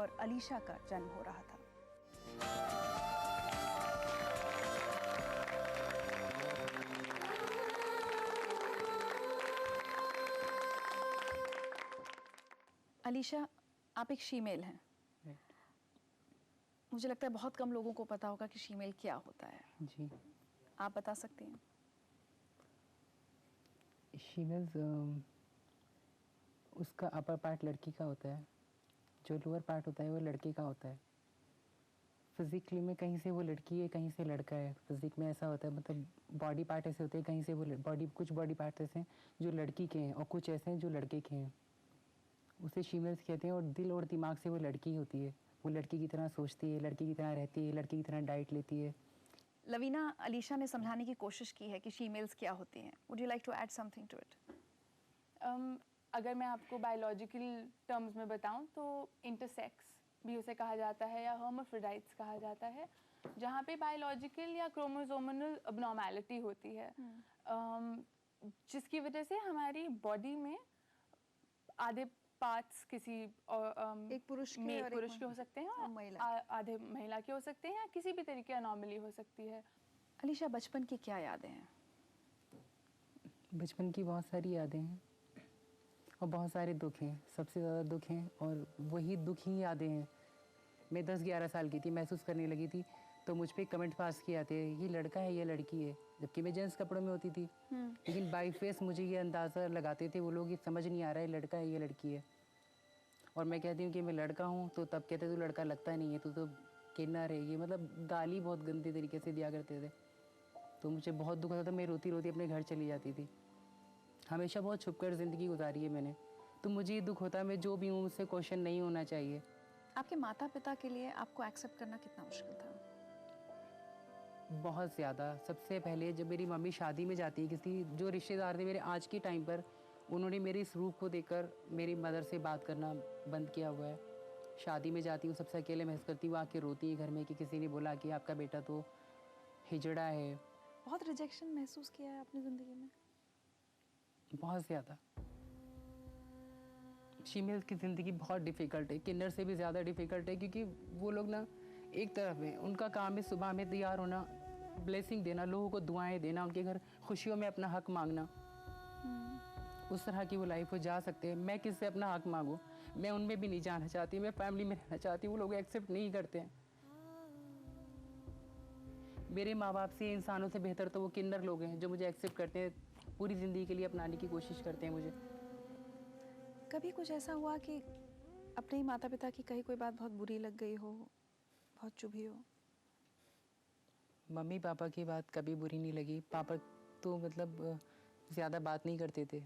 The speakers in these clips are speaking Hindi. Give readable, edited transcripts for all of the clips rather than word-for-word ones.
और अलीशा का जन्म हो रहा था। अलीशा, आप एक शीमेल हैं। मुझे लगता है बहुत कम लोगों को पता होगा कि शीमेल क्या होता है। जी, आप बता सकते हैं? शीमेल्स उसका अपर पार्ट लड़की का होता है, जो लोअर पार्ट होता है वो लड़के का होता है। फिजिकली में कहीं से वो लड़की है, कहीं से लड़का है। फिजिक में ऐसा होता है, मतलब बॉडी पार्ट ऐसे होते हैं, कहीं से वो कुछ बॉडी पार्ट ऐसे हैं जो लड़की के हैं और कुछ ऐसे हैं जो लड़के के हैं। उसे शीमेल्स कहते हैं। और दिल और दिमाग से वो लड़की होती है। वो लड़की की तरह सोचती है, लड़की की तरह रहती है, लड़की की तरह डाइट लेती है। लवीना, अलीशा ने समझाने की कोशिश की है कि शीमेल्स क्या होती हैं। Would you like to add something to it? अगर मैं आपको बायोलॉजिकल टर्म्स में बताऊं तो इंटरसेक्स भी उसे कहा जाता है या हर्माफ्रोडाइट्स कहा जाता है, जहाँ पे बायोलॉजिकल या क्रोमोसोमल अबनॉर्मेलिटी होती है, जिसकी वजह से हमारी बॉडी में आधे पार्ट्स किसी एक पुरुष के और पुरुष के हो सकते हैं और महिला आधे महिला के हो सकते हैं, या किसी भी तरीके की अनोमली हो सकती है। अलीशा, बचपन की क्या यादें हैं? बचपन की बहुत सारी यादें हैं और बहुत सारे दुख हैं। सबसे ज़्यादा दुख हैं और वही दुख ही यादें हैं। मैं 10-11 साल की थी, महसूस करने लगी थी, तो मुझ पे कमेंट पास किए जाते हैं, ये लड़का है ये लड़की है, जबकि मैं जेंट्स कपड़ों में होती थी। लेकिन बाई फेस मुझे ये अंदाज़ा लगाते थे वो लोग, ये समझ नहीं आ रहा है लड़का है ये लड़की है। और मैं कहती हूँ कि मैं लड़का हूँ, तो तब कहते तू लड़का लगता नहीं है, तू तो किन्नर है। ये मतलब गाली बहुत गंदे तरीके से दिया करते थे। तो मुझे बहुत दुख होता था। मैं रोती रोती अपने घर चली जाती थी। हमेशा बहुत छुप कर ज़िंदगी गुजारी है मैंने। तो मुझे ये दुख होता है, मैं जो भी हूँ मुझसे क्वेश्चन नहीं होना चाहिए। आपके माता पिता के लिए आपको एक्सेप्ट करना कितना मुश्किल था? बहुत ज़्यादा। सबसे पहले जब मेरी मम्मी शादी में जाती है, किसी जो रिश्तेदार थे मेरे आज के टाइम पर, उन्होंने मेरे इस रूप को देखकर मेरी मदर से बात करना बंद किया हुआ है। शादी में जाती हूँ, सबसे अकेले महसूस करती हूँ, आके रोती है घर में कि किसी ने बोला कि आपका बेटा तो हिजड़ा है। बहुत रिजेक्शन महसूस किया है आपने ज़िंदगी में? बहुत ज़्यादा। फीमेल्स की ज़िंदगी बहुत डिफ़िकल्ट है, किन्नर से भी ज़्यादा डिफ़िकल्ट है, क्योंकि वो लोग ना एक तरफ है, उनका काम है सुबह में तैयार होना, ब्लेसिंग देना, लोगों को दुआएं देना, उनके घर खुशियों में अपना हक मांगना। उस तरह की वो लाइफ वो जा सकते हैं। मैं किससे अपना हक मांगूँ? मैं उनमें भी नहीं जाना चाहती, मैं फैमिली में रहना चाहती हूँ। वो लोग एक्सेप्ट नहीं करते हैं। मेरे माँ बाप से, इंसानों से बेहतर तो वो किन्नर लोग हैं जो मुझे एक्सेप्ट करते हैं, पूरी ज़िंदगी के लिए अपनाने की कोशिश करते हैं मुझे। कभी कुछ ऐसा हुआ कि अपने ही माता पिता की कही कोई बात बहुत बुरी लग गई हो, बहुत चुभी हो? मम्मी पापा की बात कभी बुरी नहीं लगी। पापा तो मतलब ज़्यादा बात नहीं करते थे।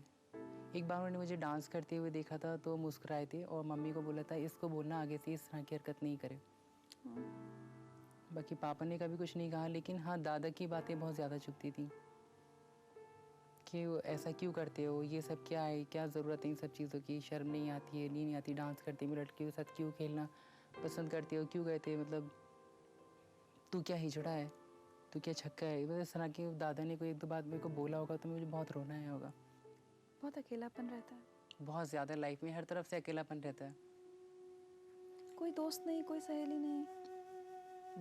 एक बार उन्होंने मुझे डांस करते हुए देखा था तो मुस्कुराए थे और मम्मी को बोला था इसको बोलना आगे से इस तरह की हरकत नहीं करे। बाकी पापा ने कभी कुछ नहीं कहा, लेकिन हाँ दादा की बातें बहुत ज़्यादा चुभती थी कि ऐसा क्यों करते हो, ये सब क्या है, क्या ज़रूरत है इन सब चीज़ों की, शर्म नहीं आती है, नहीं आती, डांस करते हुए लड़कियों के साथ क्यों खेलना पसंद करते हो, क्यों कहते हैं, मतलब तू क्या हिजड़ा है, तू क्या छक्का है। मतलब इस तरह के दादा ने कोई एक दो बात मेरे को बोला होगा तो मुझे बहुत रोना आया होगा। बहुत अकेलापन रहता है? बहुत ज़्यादा। लाइफ में हर तरफ से अकेलापन रहता है। कोई दोस्त नहीं, कोई सहेली नहीं?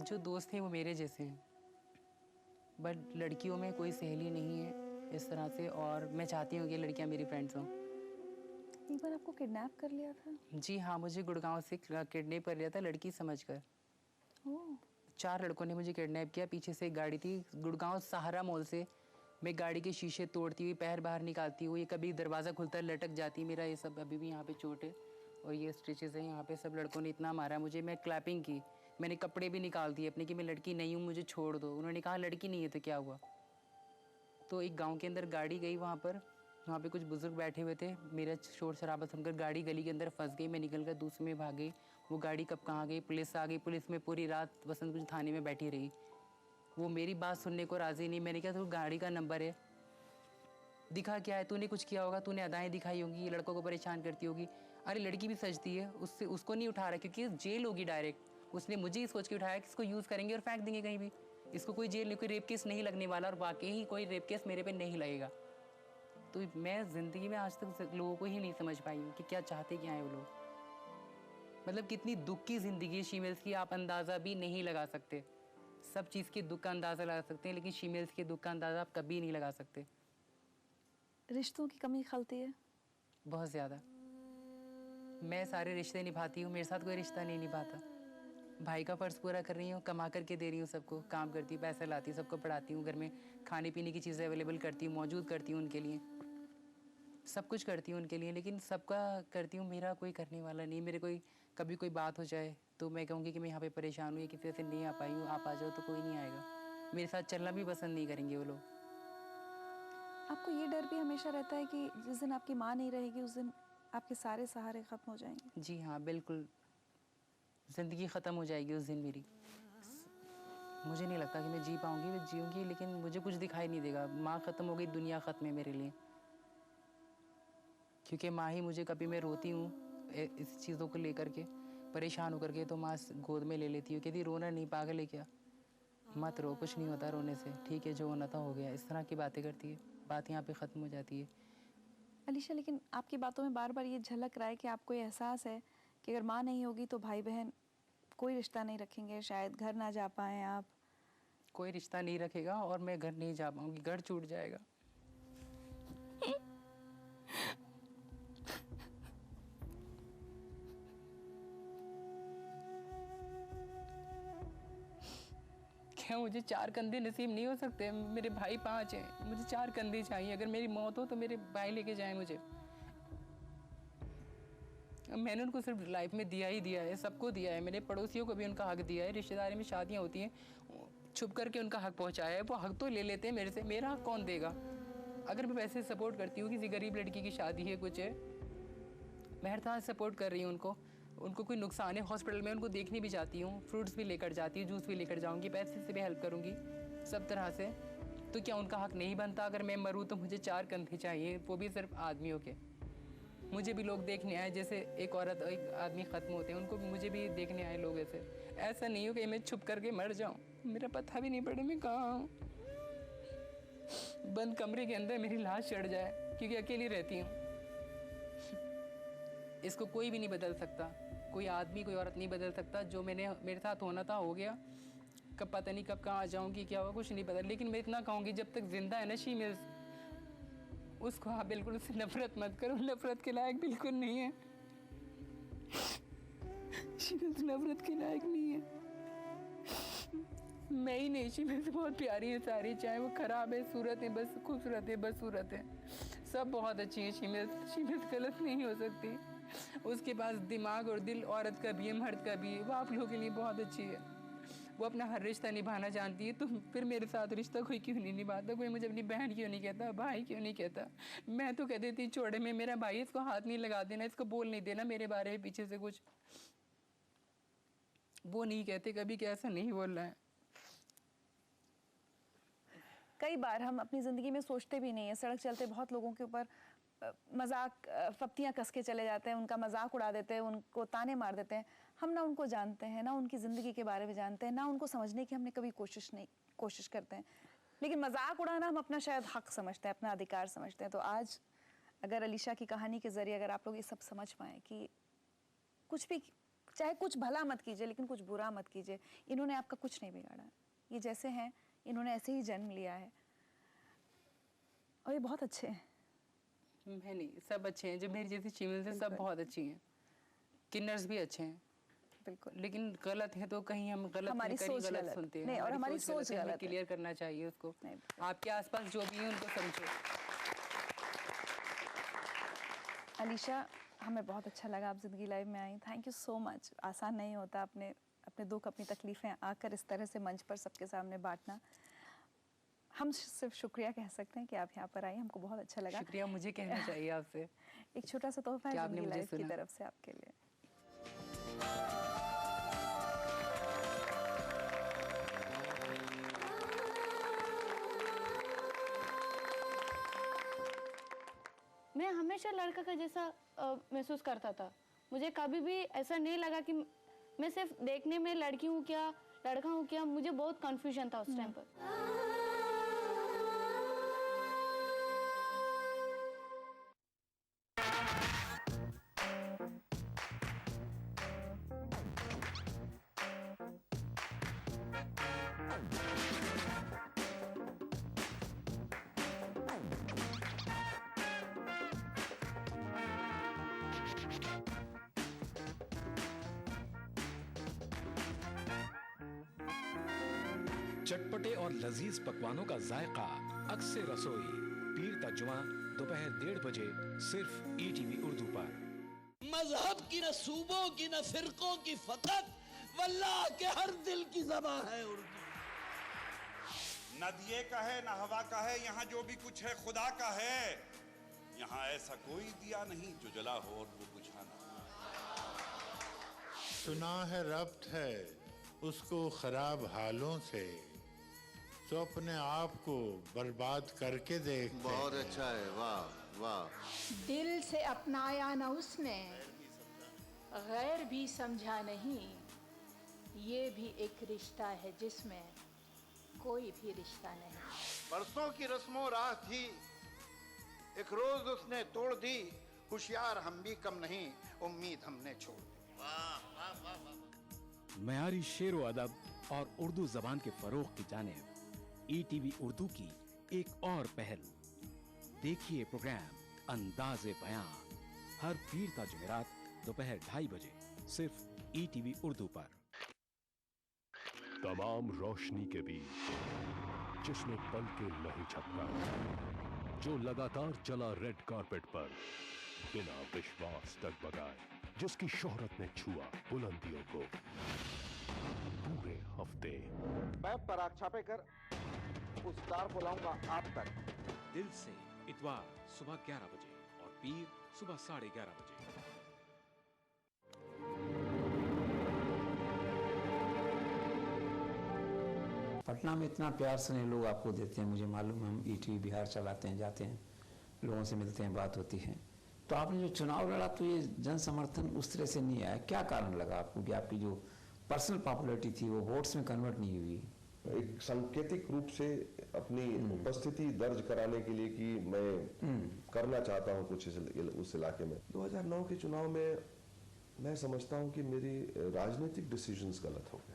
जो दोस्त हैं वो मेरे जैसे हैं, बट लड़कियों में कोई सहेली नहीं है इस तरह से। और मैं चाहती हूँ कि लड़कियाँ मेरी फ्रेंड्स हों। एक बार आपको किडनैप कर लिया था? जी हाँ, मुझे गुड़गांव से किडनैप कर लिया था लड़की समझकर। ओह। 4 लड़कों ने मुझे किडनैप किया। पीछे से एक गाड़ी थी, गुड़गांव सहारा मॉल से मैं गाड़ी के शीशे तोड़ती हुई पैर बाहर निकालती हुई, कभी दरवाज़ा खुलता लटक जाती। मेरा ये सब अभी भी यहाँ पे चोट है और ये स्टिचेस हैं यहाँ पे। सब लड़कों ने इतना मारा मुझे, मैं क्लैपिंग की, मैंने कपड़े भी निकाल दिए अपने कि मैं लड़की नहीं हूँ, मुझे छोड़ दो। उन्होंने कहा लड़की नहीं है तो क्या हुआ। तो एक गाँव के अंदर गाड़ी गई, वहाँ पे कुछ बुजुर्ग बैठे हुए थे। मेरा शोर शराबा सुनकर गाड़ी गली के अंदर फंस गई। मैं निकल कर दूसरे में भाग गई। वो गाड़ी कब कहाँ गई, पुलिस आ गई। पुलिस में पूरी रात बसंत कुंज थाने में बैठी रही। वो मेरी बात सुनने को राज़ी नहीं। मैंने कहा तो गाड़ी का नंबर है, दिखा क्या है, तूने कुछ किया होगा, तूने अदाएँ दिखाई होंगी, ये लड़कों को परेशान करती होगी। अरे लड़की भी सजती है, उसको नहीं उठा रहा क्योंकि जेल होगी डायरेक्ट। उसने मुझे ही सोच के उठाया कि इसको यूज़ करेंगे और फेंक देंगे कहीं भी, इसको कोई जेल नहीं, कोई रेप केस नहीं लगने वाला। और वाकई ही कोई रेप केस मेरे पे नहीं लगेगा। तो मैं ज़िंदगी में आज तक लोगों को ही नहीं समझ पाई हूँ कि क्या चाहते क्या हैं वो लोग। मतलब कितनी दुख की ज़िंदगी है शीमेल्स की, आप अंदाज़ा भी नहीं लगा सकते। सब चीज़ के दुख का अंदाज़ा लगा सकते हैं, लेकिन शीमेल्स के दुख का अंदाज़ा आप कभी नहीं लगा सकते। रिश्तों की कमी खलती है। बहुत ज़्यादा। मैं सारे रिश्ते निभाती हूँ, मेरे साथ कोई रिश्ता नहीं निभाता। भाई का फ़र्ज़ पूरा कर रही हूँ, कमा करके दे रही हूँ सबको, काम करती हूँ, पैसा लाती हूँ, सबको पढ़ाती हूँ, घर में खाने पीने की चीज़ें अवेलेबल करती हूँ, मौजूद करती हूँ उनके लिए, सब कुछ करती हूँ उनके लिए, लेकिन सबका करती हूँ, मेरा कोई करने वाला नहीं। मेरे कोई कभी कोई बात हो जाए तो मैं कहूँगी कि मैं यहाँ पे परेशान हूँ, ये किसी से नहीं आ पाई हूँ, आप आ जाओ, तो कोई नहीं आएगा। मेरे साथ चलना भी पसंद नहीं करेंगे वो लोग। आपको ये डर भी हमेशा रहता है कि जिस दिन आपकी माँ नहीं रहेगी उस दिन आपके सारे सहारे ख़त्म हो जाएंगे? जी हाँ, बिल्कुल। ज़िंदगी ख़त्म हो जाएगी उस दिन मेरी। मुझे नहीं लगता कि मैं जी पाऊँगी, मैं जीऊँगी, लेकिन मुझे कुछ दिखाई नहीं देगा। माँ ख़त्म हो गई, दुनिया ख़त्म है मेरे लिए। क्योंकि माँ ही मुझे, कभी मैं रोती हूँ इस चीज़ों को लेकर के, परेशान होकर के, तो माँ गोद में ले लेती है, कहती रोना नहीं, पागल है क्या, मत रो, कुछ नहीं होता रोने से, ठीक है जो होना था हो गया। इस तरह की बातें करती है, बात यहाँ पे ख़त्म हो जाती है। अलीशा, लेकिन आपकी बातों में बार बार ये झलक रहा है कि आपको ये एहसास है कि अगर माँ नहीं होगी तो भाई बहन कोई रिश्ता नहीं रखेंगे, शायद घर ना जा पाएँ आप। कोई रिश्ता नहीं रखेगा और मैं घर नहीं जा पाऊँगी, घर छूट जाएगा। क्या मुझे 4 कंधे नसीब नहीं हो सकते? मेरे भाई 5 हैं, मुझे 4 कंधे चाहिए। अगर मेरी मौत हो तो मेरे भाई लेके जाएं मुझे। मैंने उनको सिर्फ लाइफ में दिया ही दिया है, सबको दिया है, मेरे पड़ोसियों को भी उनका हक दिया है। रिश्तेदारी में शादियाँ होती हैं, छुप करके उनका हक पहुँचाया है, वो हक तो ले लेते हैं मेरे से, मेरा हक कौन देगा? अगर मैं वैसे सपोर्ट करती हूँ, किसी गरीब लड़की की शादी है, कुछ है, मैं हर तरह से सपोर्ट कर रही हूँ उनको कोई नुकसान है हॉस्पिटल में, उनको देखने भी जाती हूँ, फ्रूट्स भी लेकर जाती हूँ, जूस भी लेकर जाऊँगी, पैसे से भी हेल्प करूँगी, सब तरह से। तो क्या उनका हक नहीं बनता? अगर मैं मरूँ तो मुझे 4 कंधे चाहिए, वो भी सिर्फ आदमियों के। मुझे भी लोग देखने आए, जैसे एक औरत एक आदमी ख़त्म होते हैं, उनको मुझे भी देखने आए लोग ऐसे। ऐसा नहीं हो कि मैं छुप करके मर जाऊँ, मेरा पता भी नहीं पड़े मैं कहाँ हूँ। बंद कमरे के अंदर मेरी लाश चढ़ जाए, क्योंकि अकेली रहती हूँ। इसको कोई भी नहीं बदल सकता, कोई आदमी कोई औरत नहीं बदल सकता। जो मेरे साथ होना था हो गया, कब पता नहीं कब कहाँ आ जाऊँगी, क्या होगा, कुछ नहीं पता। लेकिन मैं इतना कहूँगी, जब तक जिंदा है ना शीमेल्स, उसको आप बिल्कुल उससे नफरत मत करो, नफरत के लायक बिल्कुल नहीं है। शीमेल्स नफरत के लायक नहीं है। मैं ही नहीं, शीमेल्स बहुत प्यारी है सारी, चाहे वो खराब है, सूरत है, बस खूबसूरत है, बस सूरत है, सब बहुत अच्छी है। शीमेल्स गलत नहीं हो सकती। उसके पास दिमाग और दिल औरत का भी है, मर्द का भी है, वो आप लोगों के लिए बहुत अच्छी है। वो अपना हर रिश्ता निभाना जानती है। तो फिर मेरे साथ रिश्ता कोई क्यों नहीं निभाता? कोई मुझे अपनी बहन क्यों नहीं कहता, भाई क्यों नहीं कहता? मैं तो कह देती छोड़े में मेरा भाई, इसको हाथ नहीं लगा देना, इसको बोल नहीं देना मेरे बारे में पीछे से कुछ। वो नहीं कहते कभी कि ऐसा नहीं बोल रहा है। कई बार हम अपनी ज़िंदगी में सोचते भी नहीं है, सड़क चलते बहुत लोगों के ऊपर मजाक फप्तियाँ कस के चले जाते हैं, उनका मजाक उड़ा देते हैं, उनको ताने मार देते हैं। हम ना उनको जानते हैं, ना उनकी ज़िंदगी के बारे में जानते हैं, ना उनको समझने की हमने कभी कोशिश करते हैं। लेकिन मजाक उड़ाना हम अपना शायद हक समझते हैं, अपना अधिकार समझते हैं। तो आज अगर अलीशा की कहानी के ज़रिए अगर आप लोग ये सब समझ पाएँ कि कुछ भी, चाहे कुछ भला मत कीजिए लेकिन कुछ बुरा मत कीजिए, इन्होंने आपका कुछ नहीं बिगाड़ा, ये जैसे हैं इन्होंने ऐसे ही जन्म लिया है और ये बहुत अच्छे हैं। मैं नहीं, सब अच्छे हैं, जो मेरी जैसी शीमेल्स हैं सब बिल्कुल। बहुत अच्छी हैं, किन्नर्स भी अच्छे हैं। बिल्कुल, लेकिन गलत है तो कहीं हम गलत हमारी नहीं, कहीं सोच गलत गलत सुनते हैं। नहीं, और हमारी सोच है, हमें गलत है। क्लियर करना चाहिए उसको। नहीं, आपके आसपास जो भी है उनको समझो। अलीशा, हमें बहुत अच्छा लगा आप ज़िंदगी लाइव में आई। Thank you so much. आसान नहीं होता अपने अपने दुख, अपनी तकलीफ़ें आकर इस तरह से मंच पर सबके सामने बांटना। हम सिर्फ शुक्रिया कह सकते हैं कि आप यहाँ पर आई, हमको बहुत अच्छा लगा। शुक्रिया मुझे कहना चाहिए आपसे। एक छोटा सा तोहफा है कि आपने ज़िंदगी मुझे लाइव की सुना। तरफ से आपके लिए। मैं हमेशा लड़का का जैसा महसूस करता था। मुझे कभी भी ऐसा नहीं लगा कि मैं सिर्फ देखने में लड़की हूँ क्या, लड़का हूँ क्या। मुझे बहुत कंफ्यूजन था उस टाइम पर। चटपटे और लजीज पकवानों का जायका अक्सर रसोई पीर ता जुमा दोपहर 1:30 बजे सिर्फ ईटीवी उर्दू पर। मजहब की न सूबों की न फिरकों की फकत वल्लाह के हर दिल की ज़बां है उर्दू। न दिए का है न हवा का है, यहाँ जो भी कुछ है खुदा का है। यहाँ ऐसा कोई दिया नहीं जो जला हो और वो बुझा ना। सुना है रब्त है उसको खराब हालों से, तो अपने आप को बर्बाद करके देख। बहुत अच्छा है, वाह वाह। दिल से अपनाया न उसने, गैर भी समझा नहीं। ये भी एक रिश्ता है जिसमें कोई भी रिश्ता नहीं। बरसों की रस्मों राह थी, एक रोज उसने तोड़ दी। होशियार हम भी कम नहीं, उम्मीद हमने छोड़ दी। मयारी शेरो अदब और उर्दू जबान के फरोग की जानिब ईटीवी उर्दू की एक और पहल। देखिए प्रोग्राम अंदाज़े बयां हर पीर ता जुमेरात दोपहर 2:30 बजे सिर्फ ईटीवी उर्दू पर। तमाम रोशनी के बीच जिसने पल के नहीं झपका, जो लगातार चला रेड कारपेट पर बिना विश्वास डगमगाए, जिसकी शोहरत ने छुआ बुलंदियों को पूरे हफ्ते। मैं पराग छापे कर उस तार को लाऊंगा आप तक। दिल से इतवार सुबह 11 बजे और पीर सुबह 11:30 बजे। पटना में इतना प्यार स्नेह लोग आपको देते हैं, मुझे मालूम है। हम ईटीवी बिहार चलाते हैं, जाते हैं, लोगों से मिलते हैं, बात होती है। तो आपने जो चुनाव लड़ा तो ये जन समर्थन उस तरह से नहीं आया, क्या कारण लगा आपको कि आपकी जो पर्सनल पॉपुलैरिटी थी वो वोट्स में कन्वर्ट नहीं हुई? एक सांकेतिक रूप से अपनी उपस्थिति दर्ज कराने के लिए कि मैं करना चाहता हूं कुछ उस इलाके में। 2009 के चुनाव में मैं समझता हूं कि मेरी राजनीतिक डिसीजंस गलत हो गए।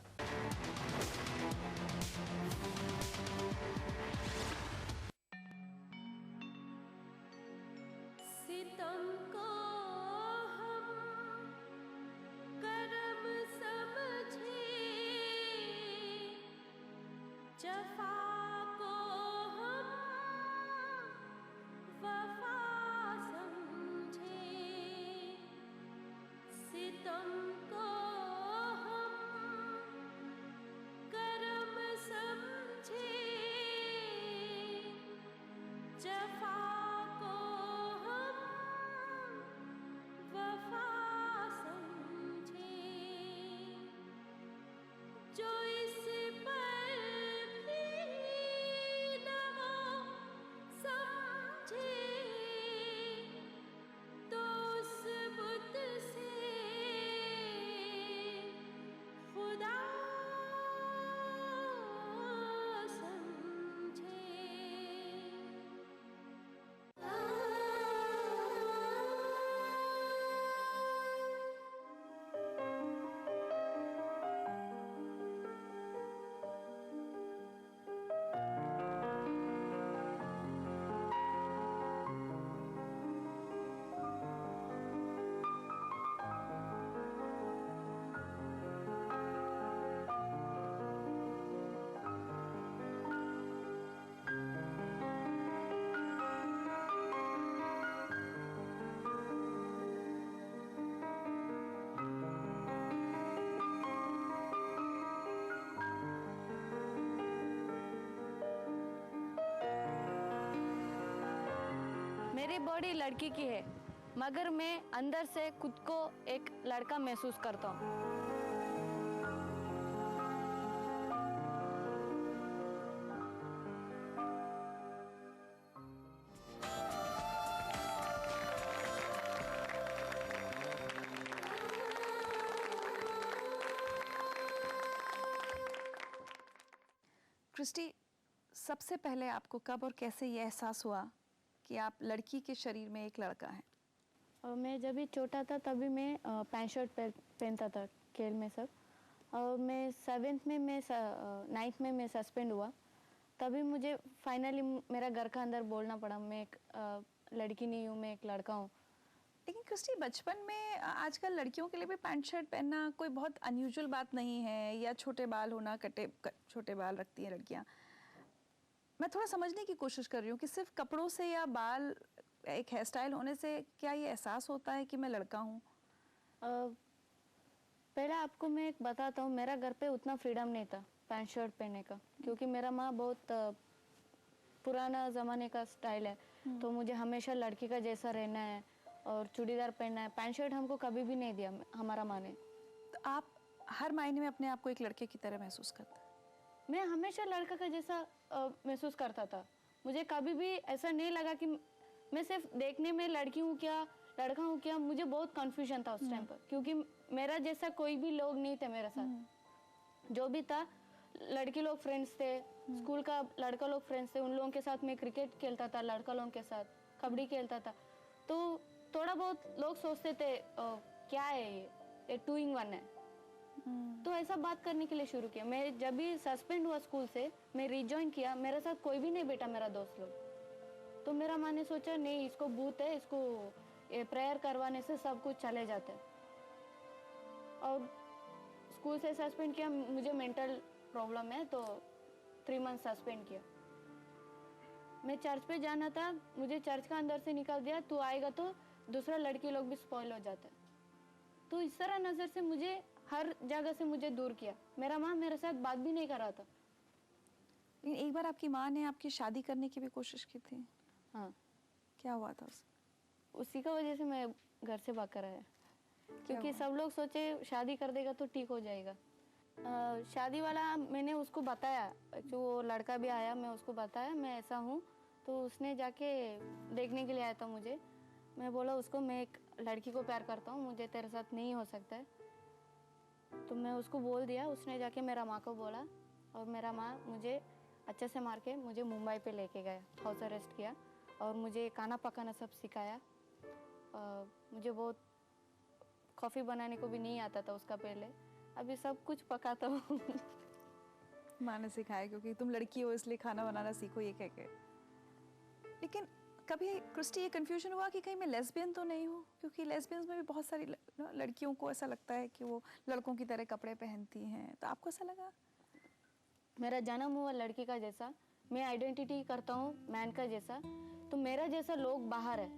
मेरी बॉडी लड़की की है, मगर मैं अंदर से खुद को एक लड़का महसूस करता हूँ। क्रिस्टी, सबसे पहले आपको कब और कैसे ये एहसास हुआ कि आप लड़की के शरीर में एक लड़का है? और मैं जब भी छोटा था तभी मैं पैंट शर्ट पहनता था खेल में सब। और मैं 7th में, मैं 9th में मैं सस्पेंड हुआ, तभी मुझे फाइनली मेरा घर का अंदर बोलना पड़ा मैं एक लड़की नहीं हूँ, मैं एक लड़का हूँ। लेकिन क्रिस्टी बचपन में आजकल लड़कियों के लिए भी पैंट शर्ट पहनना कोई बहुत अनयूजुअल बात नहीं है, या छोटे बाल होना, छोटे बाल रखती हैं लड़कियां। मैं थोड़ा समझने की कोशिश कर रही हूँ कि सिर्फ कपड़ों से या बाल एक हेयर स्टाइल होने से क्या ये एहसास होता है कि मैं लड़का हूँ? पहले आपको मैं एक बताता हूँ, मेरा घर पे उतना फ्रीडम नहीं था पैंट शर्ट पहनने का, क्योंकि मेरा माँ बहुत पुराना ज़माने का स्टाइल है, तो मुझे हमेशा लड़की का जैसा रहना है और चूड़ीदार पहनना है। पैंट शर्ट हमको कभी भी नहीं दिया हमारा माँ ने। तो आप हर मायने में अपने आप को एक लड़के की तरह महसूस करते हैं? मैं हमेशा लड़का का जैसा महसूस करता था। मुझे कभी भी ऐसा नहीं लगा कि मैं सिर्फ देखने में लड़की हूँ क्या, लड़का हूँ क्या। मुझे बहुत कंफ्यूजन था उस टाइम पर, क्योंकि मेरा जैसा कोई भी लोग नहीं थे मेरे साथ। जो भी था, लड़की लोग फ्रेंड्स थे, स्कूल का लड़का लोग फ्रेंड्स थे, उन लोगों के साथ मैं क्रिकेट खेलता था, लड़का लोगों के साथ कबड्डी खेलता था। तो थोड़ा बहुत लोग सोचते थे क्या है ये 2 in 1 है। तो ऐसा बात करने के लिए शुरू किया। मैं जब भी सस्पेंड हुआ स्कूल से, मैं रिजॉइन किया, मेरे साथ कोई भी नहीं बैठा मेरा दोस्त लोग। तो मेरा माँ ने सोचा नहीं, इसको भूत है, इसको प्रेयर करवाने से सब कुछ चले जाते हैं। और स्कूल से सस्पेंड किया, मुझे मेंटल प्रॉब्लम है तो 3 मंथ सस्पेंड किया। मैं चर्च पे जाना था, मुझे चर्च का अंदर से निकाल दिया, तू आएगा तो दूसरा लड़की लोग भी स्पॉइल हो जाते हैं। तो इस तरह नज़र से मुझे हर जगह से मुझे दूर किया। मेरा माँ मेरे साथ बात भी नहीं कर रहा था। लेकिन एक बार आपकी माँ ने आपकी शादी करने की भी कोशिश की थी। हाँ। क्या हुआ था उसी का वजह से मैं घर से भाग कर आया, क्योंकि सब लोग सोचे शादी कर देगा तो ठीक हो जाएगा। शादी वाला मैंने उसको बताया, जो लड़का भी आया, मैं उसको बताया मैं ऐसा हूँ। तो उसने जाके देखने के लिए आया था मुझे। मैं बोला उसको मैं एक लड़की को प्यार करता हूँ, मुझे तेरे साथ नहीं हो सकता है। तो मैं उसको बोल दिया। उसने जाके मेरा माँ को बोला और मेरा माँ मुझे अच्छे से मार के मुझे मुंबई पे लेके गया, हाउस अरेस्ट किया और मुझे खाना पकाना सब सिखाया। मुझे बहुत कॉफ़ी बनाने को भी नहीं आता था उसका पहले, अभी सब कुछ पकाता हूँ। माँ ने सिखाया क्योंकि तुम लड़की हो इसलिए खाना बनाना सीखो, ये कह के। लेकिन कभी क्रिस्टी ये कंफ्यूजन हुआ कि कहीं मैं लेस्बियन तो नहीं हूँ? क्योंकि लेस्बियंस में भी बहुत सारी लड़कियों को ऐसा लगता है कि वो लड़कों की तरह कपड़े पहनती हैं। तो आपको ऐसा लगा? मेरा जन्म हुआ लड़की का जैसा, मैं आइडेंटिटी करता हूँ मैन का जैसा, तो मेरा जैसा लोग बाहर है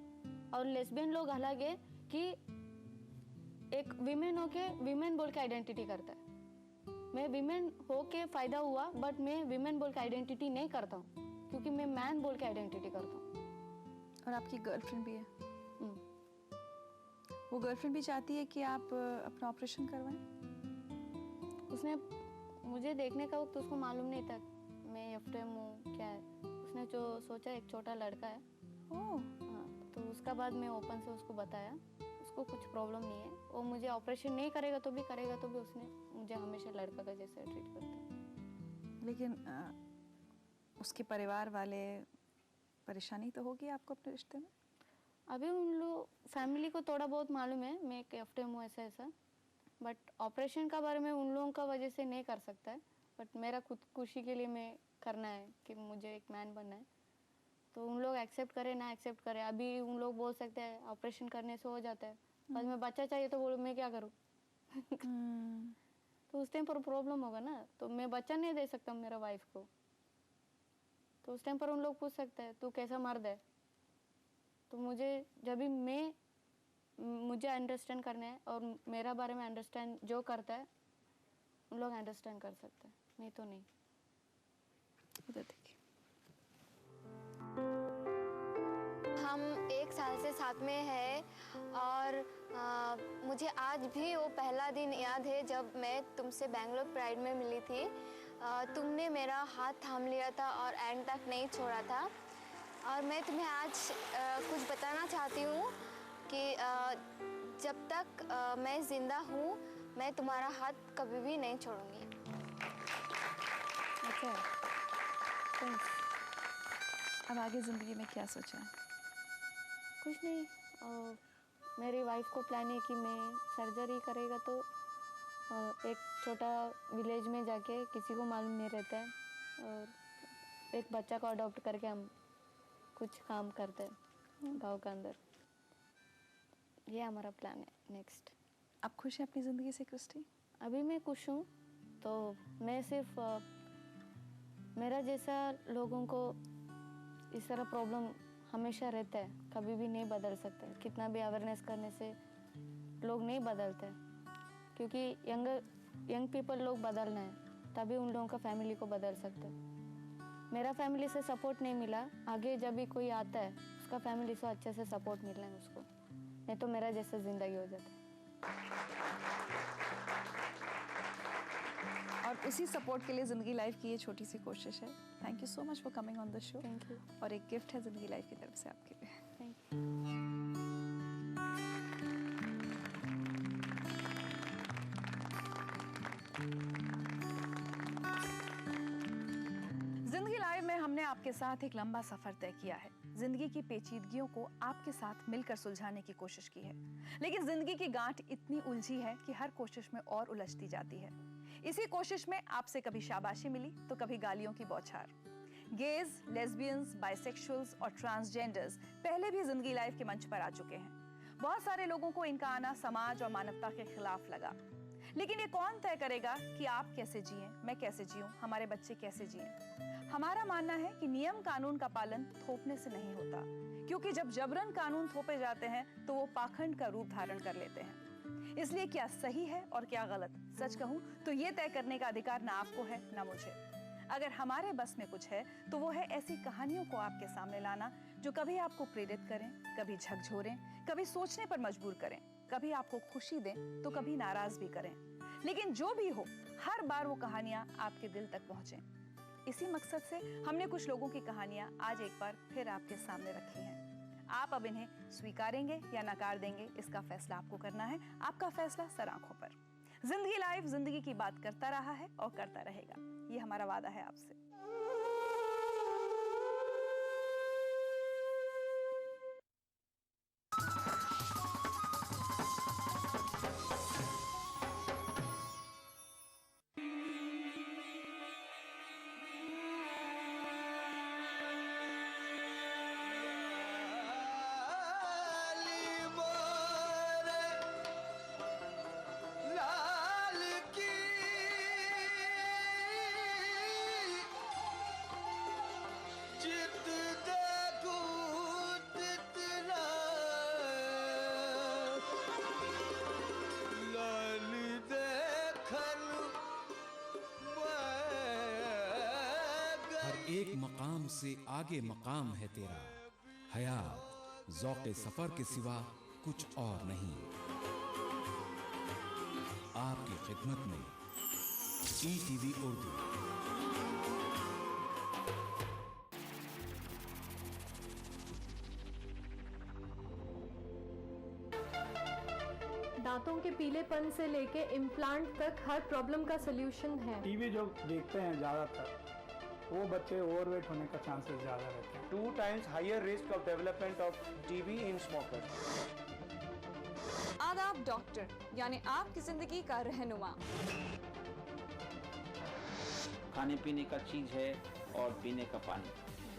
और लेस्बियन लोग अलग है कि एक विमेन होके विमेन बोल के आइडेंटिटी करता है। मैं विमेन होके फायदा हुआ, बट मैं विमेन बोल के आइडेंटिटी नहीं करता हूँ, क्योंकि मैं मैन बोल के आइडेंटिटी करता हूँ। और आपकी गर्लफ्रेंड भी है? वो गर्लफ्रेंड भी चाहती है कि आप अपना ऑपरेशन करवाएं? उसने मुझे देखने का वक्त उसको मालूम नहीं था मैं एफटीएम हूँ क्या है। उसने जो सोचा एक छोटा लड़का है। ओह। हाँ, तो उसका बाद मैं ओपन से उसको बताया उसको कुछ प्रॉब्लम नहीं है, वो मुझे ऑपरेशन नहीं करेगा तो भी उसने मुझे हमेशा लड़का का जैसा ट्रीट करता है। लेकिन उसके परिवार वाले परेशानी तो होगी आपको अपने रिश्ते में? अभी उन लोग फैमिली को थोड़ा बहुत मालूम है मैं एक एफटीएम हूँ ऐसा, बट ऑपरेशन का बारे में उन लोगों का वजह से नहीं कर सकता है। बट मेरा खुद खुशी के लिए मैं करना है कि मुझे एक मैन बनना है, तो उन लोग एक्सेप्ट करें ना एक्सेप्ट करें। अभी उन लोग बोल सकते हैं ऑपरेशन करने से हो जाता है, बाद में बच्चा चाहिए तो बोलो मैं क्या करूँ। तो उस टाइम पर प्रॉब्लम होगा ना, तो मैं बच्चा नहीं दे सकता मेरा वाइफ को। तो उस टाइम पर उन लोग पूछ सकते हैं तू कैसा मर्द है। तो मुझे जब भी मुझे अंडरस्टैंड करना है और मेरा बारे में अंडरस्टैंड जो करता है उन लोग अंडरस्टैंड कर सकते हैं, नहीं तो नहीं। उधर देखिए। हम 1 साल से साथ में हैं और मुझे आज भी वो पहला दिन याद है जब मैं तुमसे बेंगलोर प्राइड में मिली थी। तुमने मेरा हाथ थाम लिया था और एंड तक नहीं छोड़ा था। और मैं तुम्हें आज कुछ बताना चाहती हूँ कि जब तक मैं ज़िंदा हूँ मैं तुम्हारा हाथ कभी भी नहीं छोड़ूंगी। अच्छा, अब आगे ज़िंदगी में क्या सोचा है? कुछ नहीं, मेरी वाइफ को प्लान है कि मैं सर्जरी करेगा तो एक छोटा विलेज में जाके किसी को मालूम नहीं रहता है और एक बच्चा को अडॉप्ट करके हम कुछ काम करते हैं गांव के अंदर। ये हमारा प्लान है नेक्स्ट। आप खुश हैं अपनी ज़िंदगी से क्रिस्टी? अभी मैं खुश हूँ, तो मैं सिर्फ मेरा जैसा लोगों को इस तरह प्रॉब्लम हमेशा रहता है, कभी भी नहीं बदल सकते। कितना भी अवेयरनेस करने से लोग नहीं बदलते, क्योंकि यंग पीपल लोग बदलना है, तभी उन लोगों का फैमिली को बदल सकते। मेरा फैमिली से सपोर्ट नहीं मिला, आगे जब भी कोई आता है उसका फैमिली से अच्छे से सपोर्ट मिलना है उसको, नहीं तो मेरा जैसा ज़िंदगी हो जाता है। और उसी सपोर्ट के लिए ज़िंदगी लाइफ की ये छोटी सी कोशिश है। Thank you so much for coming on the show. Thank you. और एक गिफ्ट है ज़िंदगी लाइफ की तरफ से आपके लिए। Thank you. ज़िंदगी लाइव में हमने आपके साथ एक लंबा सफ़र तय किया है। ज़िंदगी की पेचीदगियों को आपके साथ मिलकर सुलझाने की कोशिश की है, लेकिन ज़िंदगी की गांठ इतनी उलझी है कि हर कोशिश में और उलझती जाती है। इसी कोशिश में आपसे कभी शाबाशी मिली तो कभी गालियों की बौछार। गेज, लेस्बियंस, बाइसेक्सुअल्स और ट्रांसजेंडर्स पहले भी ज़िंदगी लाइव के मंच पर आ चुके हैं। बहुत सारे लोगों को इनका आना समाज और मानवता के खिलाफ लगा, लेकिन ये कौन तय करेगा कि आप कैसे जिएं, मैं कैसे जीऊं, हमारे बच्चे कैसे जिएं? हमारा मानना है कि नियम कानून का पालन थोपने से नहीं होता, क्योंकि जब जबरन कानून थोपे जाते हैं तो वो पाखंड का रूप धारण कर लेते हैं। इसलिए क्या सही है और क्या गलत, सच कहूं तो ये तय करने का अधिकार ना आपको है ना मुझे। अगर हमारे बस में कुछ है तो वो है ऐसी कहानियों को आपके सामने लाना जो कभी आपको प्रेरित करें, कभी झकझोरें, कभी सोचने पर मजबूर करें, कभी आपको खुशी दें तो कभी नाराज भी करें। लेकिन जो भी हो, हर बार वो कहानियां आपके दिल तक पहुंचें। इसी मकसद से हमने कुछ लोगों की कहानियां आज एक बार फिर आपके सामने रखी हैं। आप अब इन्हें स्वीकारेंगे या नकार देंगे, इसका फैसला आपको करना है। आपका फैसला सर आंखों पर। जिंदगी लाइव जिंदगी की बात करता रहा है और करता रहेगा, ये हमारा वादा है आपसे। एक मकाम से आगे मकाम है तेरा, हयात ज़ौक़े सफर के सिवा कुछ और नहीं। आपकी खिदमत में ETV उर्दू। दांतों के पीलेपन से लेके इम्प्लांट तक हर प्रॉब्लम का सलूशन है। टीवी जो देखते हैं ज़्यादातर वो बच्चे ओवरवेट होने का चांसेस ज़्यादा रहते हैं। 2 times higher risk of development of TB in smokers. आदाब डॉक्टर, यानी आपकी जिंदगी का रहनुमा। खाने पीने का चीज है और पीने का पानी,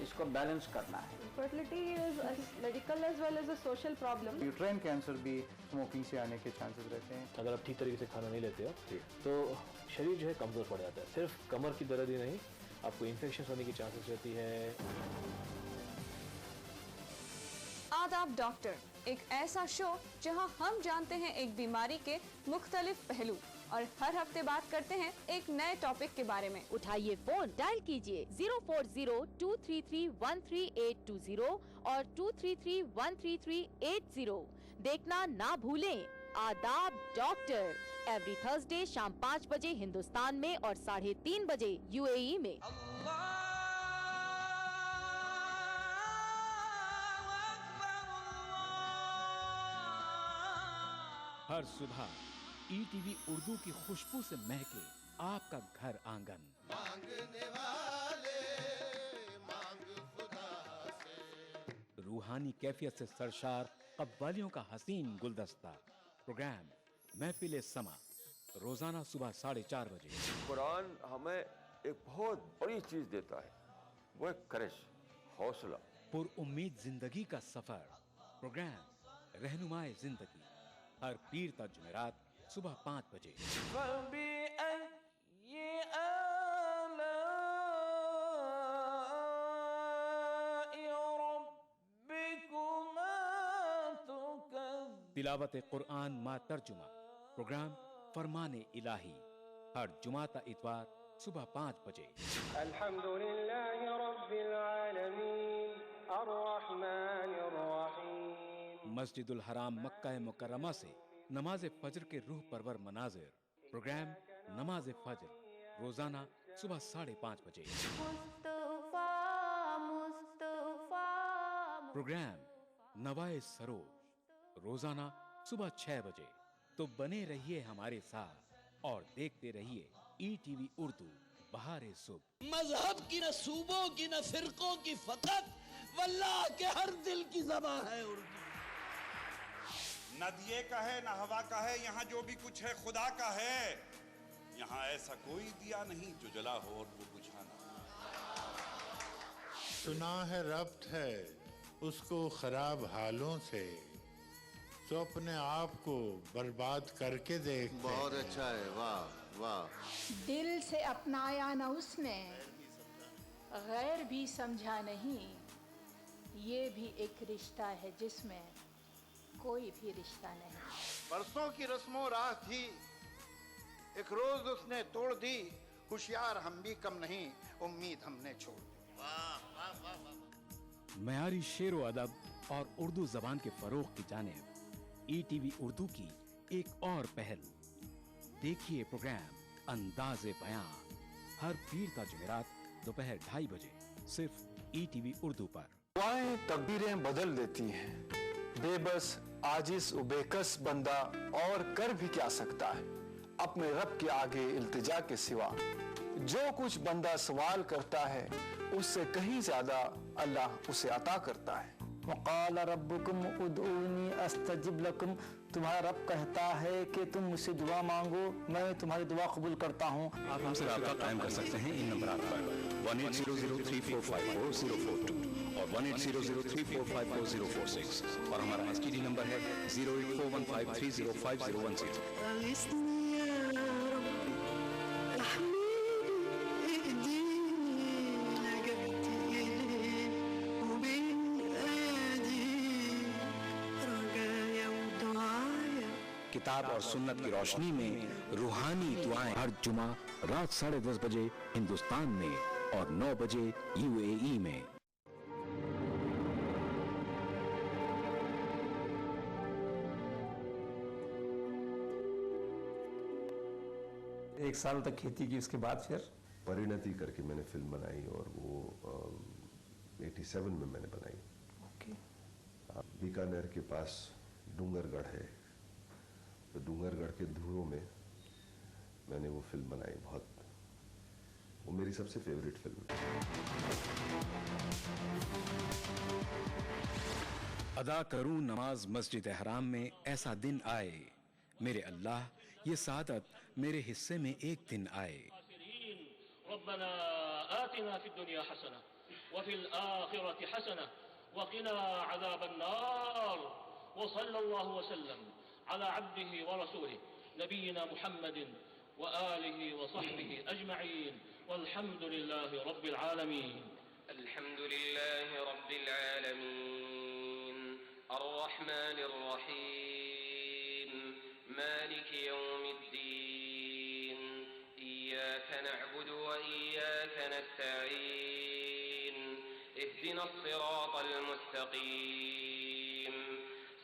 इसको बैलेंस करना है। Fertility is a medical as well as a social problem. Uterine cancer भी स्मोकिंग से आने के चांसेस रहते हैं। अगर आप ठीक तरीके से खाना नहीं लेते हो तो शरीर जो है कमज़ोर पड़ जाता है। सिर्फ कमर की दर्द ही नहीं, आपको इन्फेक्शन होने की चांसेस रहती है। आदाब डॉक्टर, एक ऐसा शो जहां हम जानते हैं एक बीमारी के मुख्तलिफ पहलू और हर हफ्ते बात करते हैं एक नए टॉपिक के बारे में। उठाइए फोन, डायल कीजिए 040-233-13820 और 233-13380। देखना ना भूलें आदाब डॉक्टर, एवरी थर्सडे शाम 5 बजे हिंदुस्तान में और 3:30 बजे UAE में। हर सुबह ETV उर्दू की खुशबू से महके आपका घर आंगन। मांगने वाले मांग खुदा से। रूहानी कैफियत से सरशार कव्वालियों का हसीन गुलदस्ता। प्रोग्राम महफिल समा, रोजाना सुबह 4:30 बजे। कुरान हमें एक बहुत बड़ी चीज देता है, वो है करिश, हौसला। पुर उम्मीद जिंदगी का सफर। प्रोग्राम रहनुमाए जिंदगी, हर पीर ता जुमेरात सुबह 5 बजे। तिलावत कुरान मा तर्जुमा प्रोग्राम फरमाने इलाही, हर जुमाता इतवार सुबह 5 बजे। अल्हम्दुलिल्लाहि रब्बिल आलमीन अर्रहमानिर रहीम। मस्जिदुल हराम मक्का मुकर्रमा से नमाज फजर के रूह परवर मनाजिर प्रोग्राम नमाज फजर रोजाना सुबह 5:30 बजे। प्रोग्राम नवाए सरोज रोजाना सुबह 6 बजे। तो बने रहिए हमारे साथ और देखते रहिए ईटीवी उर्दू बहारे सुबह। मजहब की न सूबों की न फिरकों की फकत वल्लाह के हर दिल की ज़बां है उर्दू। न दिए का है न हवा का है, यहाँ जो भी कुछ है खुदा का है। यहाँ ऐसा कोई दिया नहीं जो जला हो और वो बुझा ना। सुना है रब्त है उसको खराब हालों से, तो अपने आप को बर्बाद करके देख। बहुत अच्छा है, वाह वाह। दिल से अपनाया न उसने, गैर भी समझा नहीं। ये भी एक रिश्ता है जिसमें कोई भी रिश्ता नहीं। बरसों की रस्मों राह थी, एक रोज उसने तोड़ दी। होशियार हम भी कम नहीं, उम्मीद हमने छोड़ दी। मयारी शेरो अदब और उर्दू जबान के फरोग की जानिब ईटीवी उर्दू की एक और पहल। देखिए प्रोग्राम अंदाज़े बयां, हर पीर ता जुमेरात दोपहर 2:30 बजे सिर्फ ईटीवी उर्दू पर। दुआएं तकदीरें बदल देती हैं। बेबस आजिज बेकस बंदा और कर भी क्या सकता है अपने रब के आगे इल्तिजा के सिवा। जो कुछ बंदा सवाल करता है उससे कहीं ज्यादा अल्लाह उसे अता करता है। वक़ाल रब्बुकुम उदऊनी अस्तजिब लकुम, तुम्हारा रब कहता है कि तुम मुझसे दुआ मांगो, मैं तुम्हारी दुआ कबूल करता हूँ। आप हमसे राब्ता कायम कर सकते हैं इन नंबरात पर 180034544042 और 180034544046 और हमारा एसटीडी नंबर है 08415305016। किताब और सुन्नत की रोशनी में रूहानी दुआएं हर जुमा रात 10:30 बजे हिंदुस्तान में और 9 बजे यूएई में। एक साल तक खेती की, उसके बाद फिर परिणति करके मैंने फिल्म बनाई और वो 87 में मैंने बनाई। बीकानेर के पास डूंगरगढ़ है, तो डूंगरगढ़ के धुओं में मैंने वो फिल्म बनाई। वो मेरी सबसे फेवरेट फिल्म है। अदा करूं नमाज मस्जिद हराम में ऐसा दिन आए, मेरे अल्लाह ये सादत मेरे हिस्से में एक दिन आए। रब्बना आतिना फिद दुनिया हसना व फिल आखिरति हसना व क़िना अज़ाबन नार व सल्लल्लाहु वसल्लम अला अब्दिही व रसूलिही नबीना मुहम्मदिन व आलिही व सहबिही अजमईन वल्हम्दुलिल्लाहि रब्बिल आलमीन। अल्हम्दुलिल्लाहि रब्बिल आलमीन अर्रहमानिर रहीम मालिकि यौमिद्दीन इय्याक नअबुदु व इय्याक नस्तईन इहदिनस सिरातल मुस्तकीम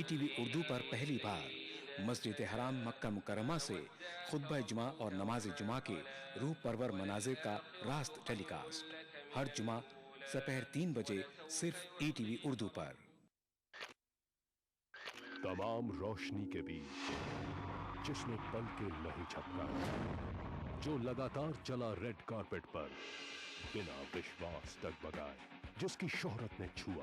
ईटीवी उर्दू पर पहली बार मस्जिद हराम मक्का मुकर्रमा से खुतबा जुमा और नमाज जुमा के रूह परवर मनाजिर का रास्त टेलीकास्ट हर जुमा दोपहर 3 बजे सिर्फ ईटीवी उर्दू पर। तमाम रोशनी के बीच जिसने पल के लहू झपका, जो लगातार चला रेड कारपेट पर बिना विश्वास डगमगाए, जिसकी शोहरत ने छुआ